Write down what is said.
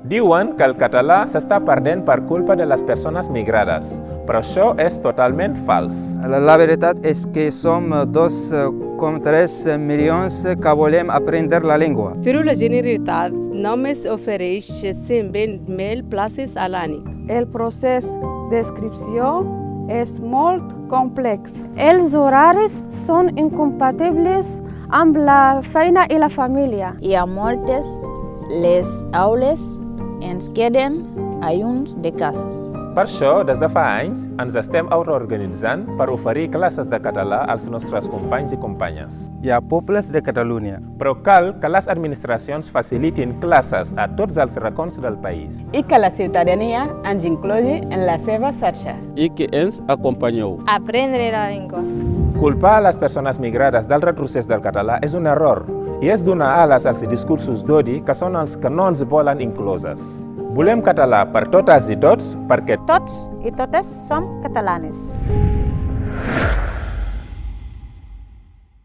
Diuen que el català s'està perdent per culpa de les persones migrades, però això és totalment fals. La veritat és que som 2,3 milions que volem aprendre la llengua. Però la Generalitat només ofereix 120.000 places a l'any. El procés d'inscripció és molt complex. Els horaris són incompatibles amb la feina i la família. I a moltes les aules ens queden lluny de casa. Per això, des de fa anys, ens estem autoorganitzant per oferir classes de català als nostres companys i companyes. Hi ha pobles de Catalunya. Però cal que les administracions facilitin classes a tots els racons del país. I que la ciutadania ens inclogui en la seva xarxa. I que ens acompanyeu. Aprendre la llengua. Culpar a les persones migrades del retrocés del català és un error i és donar ales als discursos d'odi que són els que no ens volen incloses. Volem català per totes i tots perquè tots i totes som catalanes.